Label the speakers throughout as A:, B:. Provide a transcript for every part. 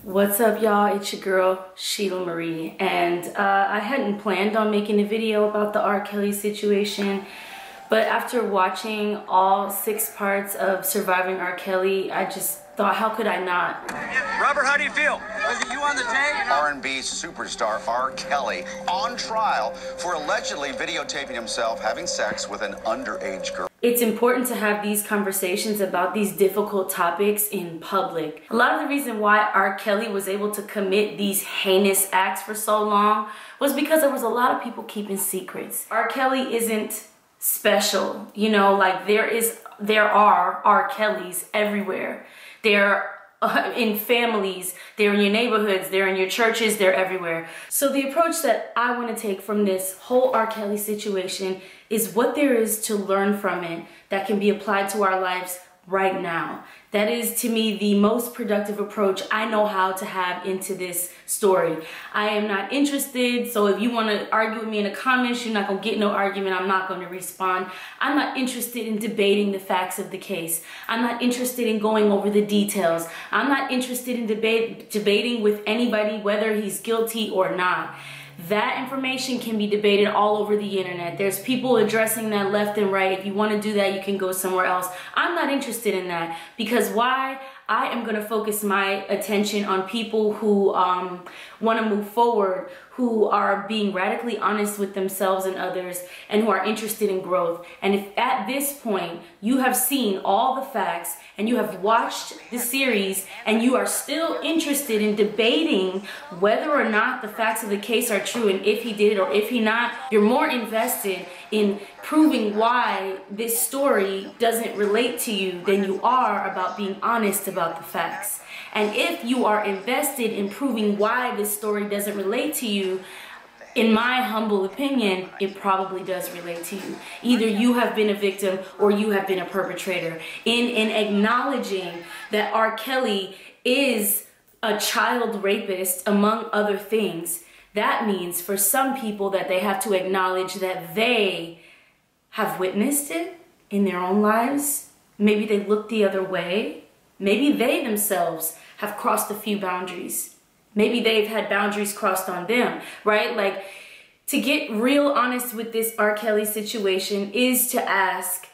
A: What's up, y'all? It's your girl Sheila Marie, and I hadn't planned on making a video about the R. Kelly situation, but after watching all 6 parts of Surviving R. Kelly, I just thought, how could I not?
B: Robert, how do you feel? Was it you on the tape?
C: R&B superstar R. Kelly on trial for allegedly videotaping himself having sex with an underage girl.
A: It's important to have these conversations about these difficult topics in public. A lot of the reason why R. Kelly was able to commit these heinous acts for so long was because there was a lot of people keeping secrets. R. Kelly isn't special, you know, like there are R. Kellys everywhere. They're in families, they're in your neighborhoods, they're in your churches, they're everywhere. So the approach that I want to take from this whole R. Kelly situation is what there is to learn from it that can be applied to our lives right now. That is, to me, the most productive approach I know how to have into this story. I am not interested, so if you want to argue with me in the comments, you're not going to get no argument. I'm not going to respond. I'm not interested in debating the facts of the case. I'm not interested in going over the details. I'm not interested in debating with anybody whether he's guilty or not. That information can be debated all over the internet. There's people addressing that left and right. If you want to do that, you can go somewhere else. I'm not interested in that, because why? I am going to focus my attention on people who want to move forward, who are being radically honest with themselves and others, and who are interested in growth. And if at this point you have seen all the facts and you have watched the series and you are still interested in debating whether or not the facts of the case are true and if he did it or if he not, you're more invested in proving why this story doesn't relate to you than you are about being honest about the facts. And if you are invested in proving why this story doesn't relate to you, in my humble opinion, it probably does relate to you. Either you have been a victim or you have been a perpetrator. In acknowledging that R. Kelly is a child rapist, among other things, that means for some people that they have to acknowledge that they have witnessed it in their own lives. Maybe they look the other way. Maybe they themselves have crossed a few boundaries. Maybe they've had boundaries crossed on them, right? Like, to get real honest with this R. Kelly situation is to ask,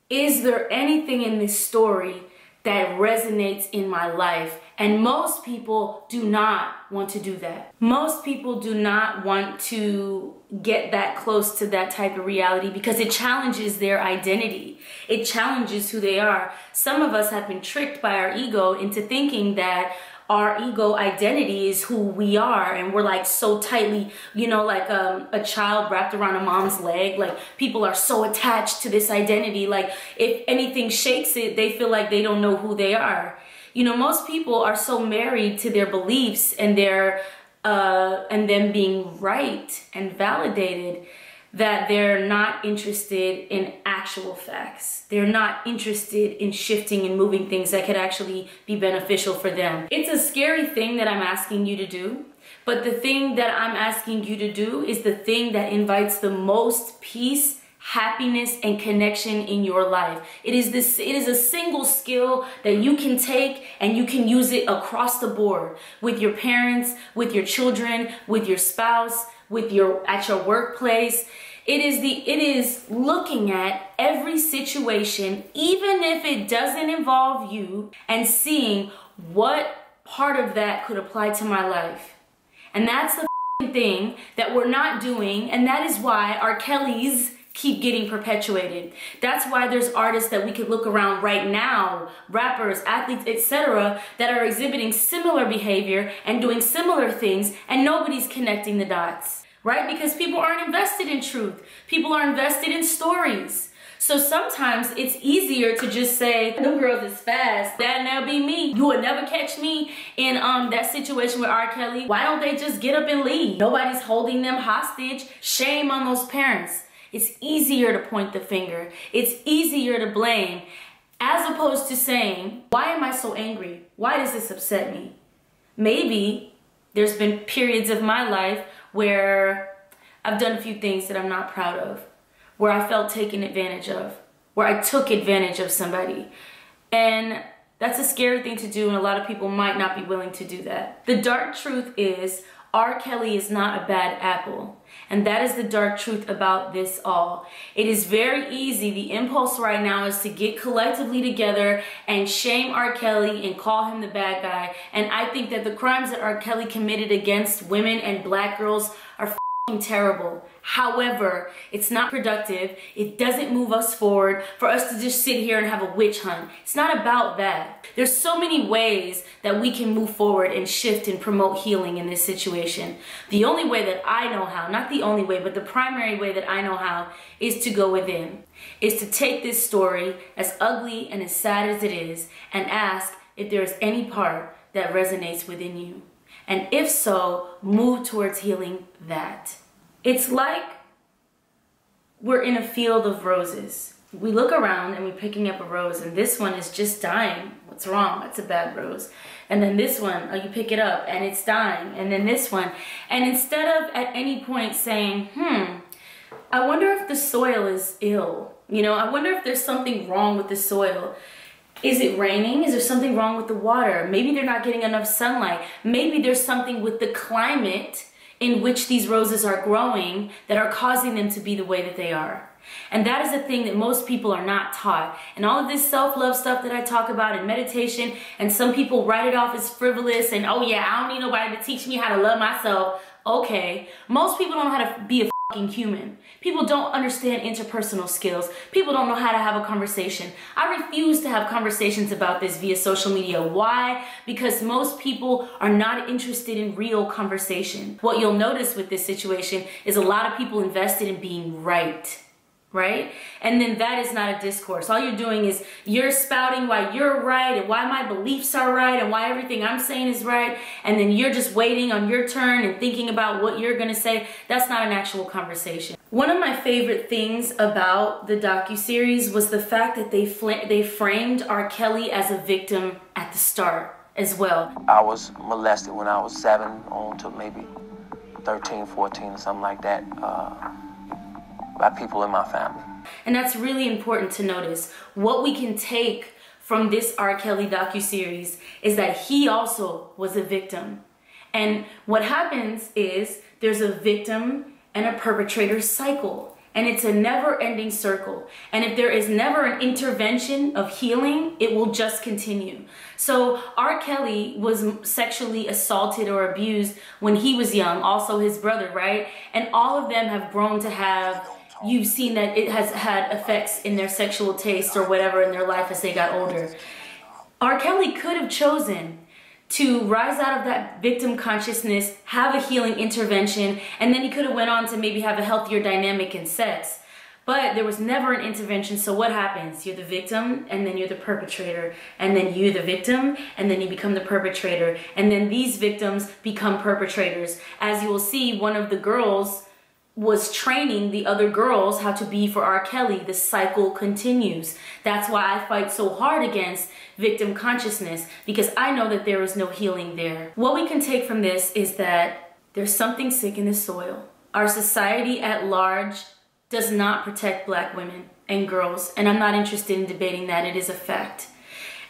A: is there anything in this story that resonates in my life? And most people do not want to do that. Most people do not want to get that close to that type of reality because it challenges their identity. It challenges who they are. Some of us have been tricked by our ego into thinking that our ego identity is who we are, and we're like so tightly, you know, like a child wrapped around a mom's leg. Like, people are so attached to this identity. Like, if anything shakes it, they feel like they don't know who they are. You know, most people are so married to their beliefs and their and them being right and validated that they're not interested in actual facts. They're not interested in shifting and moving things that could actually be beneficial for them. It's a scary thing that I'm asking you to do, but the thing that I'm asking you to do is the thing that invites the most peace, happiness, and connection in your life. It is a single skill that you can take and you can use it across the board with your parents, with your children, with your spouse, at your workplace. It is looking at every situation, even if it doesn't involve you, and seeing what part of that could apply to my life. And that's the thing that we're not doing, and that is why R. Kelly's keep getting perpetuated. That's why there's artists that we could look around right now, rappers, athletes, etc., that are exhibiting similar behavior and doing similar things, and nobody's connecting the dots, right? Because people aren't invested in truth. People are invested in stories. So sometimes it's easier to just say, them girls is fast, that'll never be me. You will never catch me in that situation with R. Kelly. Why don't they just get up and leave? Nobody's holding them hostage. Shame on those parents. It's easier to point the finger. It's easier to blame, as opposed to saying, why am I so angry? Why does this upset me? Maybe there's been periods of my life where I've done a few things that I'm not proud of, where I felt taken advantage of, where I took advantage of somebody. And that's a scary thing to do, and a lot of people might not be willing to do that. The dark truth is R. Kelly is not a bad apple. And that is the dark truth about this all. It is very easy. The impulse right now is to get collectively together and shame R. Kelly and call him the bad guy. And I think that the crimes that R. Kelly committed against women and black girls are f***ing terrible. However, it's not productive. It doesn't move us forward for us to just sit here and have a witch hunt. It's not about that. There's so many ways that we can move forward and shift and promote healing in this situation. The only way that I know how, not the only way, but the primary way that I know how, is to go within. Is to take this story, as ugly and as sad as it is, and ask if there's any part that resonates within you. And if so, move towards healing that. It's like we're in a field of roses. We look around and we're picking up a rose, and this one is just dying. What's wrong? That's a bad rose. And then this one, oh, you pick it up and it's dying. And then this one. And instead of at any point saying, I wonder if the soil is ill. You know, I wonder if there's something wrong with the soil. Is it raining? Is there something wrong with the water? Maybe they're not getting enough sunlight. Maybe there's something with the climate in which these roses are growing that are causing them to be the way that they are. And that is a thing that most people are not taught. And all of this self-love stuff that I talk about in meditation, and some people write it off as frivolous and, oh yeah, I don't need nobody to teach me how to love myself. Okay, most people don't know how to be a fucking human. People don't understand interpersonal skills. People don't know how to have a conversation. I refuse to have conversations about this via social media. Why? Because most people are not interested in real conversation. What you'll notice with this situation is a lot of people invested in being right. Right? And then that is not a discourse. All you're doing is you're spouting why you're right and why my beliefs are right and why everything I'm saying is right. And then you're just waiting on your turn and thinking about what you're going to say. That's not an actual conversation. One of my favorite things about the docuseries was the fact that they framed R. Kelly as a victim at the start as well.
D: I was molested when I was 7 on to maybe 13, 14 or something like that. By people in my family.
A: And that's really important to notice. What we can take from this R. Kelly docuseries is that he also was a victim. And what happens is there's a victim and a perpetrator cycle. And it's a never-ending circle. And if there is never an intervention of healing, it will just continue. So R. Kelly was sexually assaulted or abused when he was young, also his brother, right? And all of them have grown to have, you've seen that it has had effects in their sexual taste or whatever in their life as they got older. R. Kelly could have chosen to rise out of that victim consciousness, have a healing intervention, and then he could have went on to maybe have a healthier dynamic in sex. But there was never an intervention, so what happens? You're the victim, and then you're the perpetrator, and then you're the victim, and then you become the perpetrator, and then these victims become perpetrators. As you will see, one of the girls was training the other girls how to be for R. Kelly. The cycle continues. That's why I fight so hard against victim consciousness, because I know that there is no healing there. What we can take from this is that there's something sick in the soil. Our society at large does not protect black women and girls, and I'm not interested in debating that. It is a fact.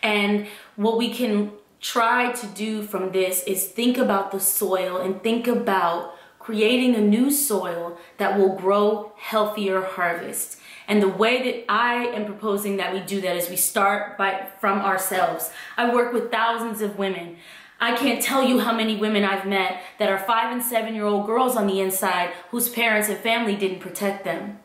A: And what we can try to do from this is think about the soil and think about creating a new soil that will grow healthier harvests. And the way that I am proposing that we do that is we start from ourselves. I work with thousands of women. I can't tell you how many women I've met that are 5- and 7-year-old girls on the inside whose parents and family didn't protect them.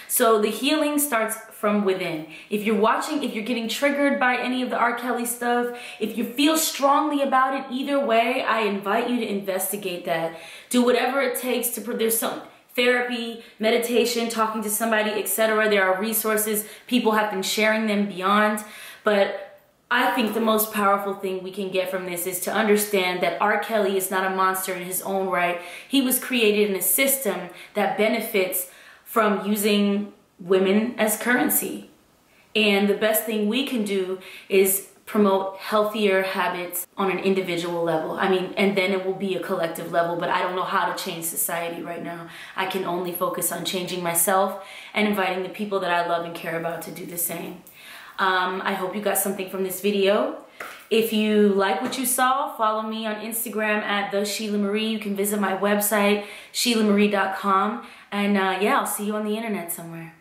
A: So the healing starts from within. If you're watching, if you're getting triggered by any of the R. Kelly stuff, if you feel strongly about it, either way, I invite you to investigate that. Do whatever it takes to, there's some therapy, meditation, talking to somebody, etc. There are resources. People have been sharing them beyond. But I think the most powerful thing we can get from this is to understand that R. Kelly is not a monster in his own right. He was created in a system that benefits from using women as currency. And the best thing we can do is promote healthier habits on an individual level. I mean, and then it will be a collective level, but I don't know how to change society right now. I can only focus on changing myself and inviting the people that I love and care about to do the same. I hope you got something from this video. If you like what you saw, follow me on Instagram at the Sheila Marie. You can visit my website, SheilaMarie.com. And yeah, I'll see you on the internet somewhere.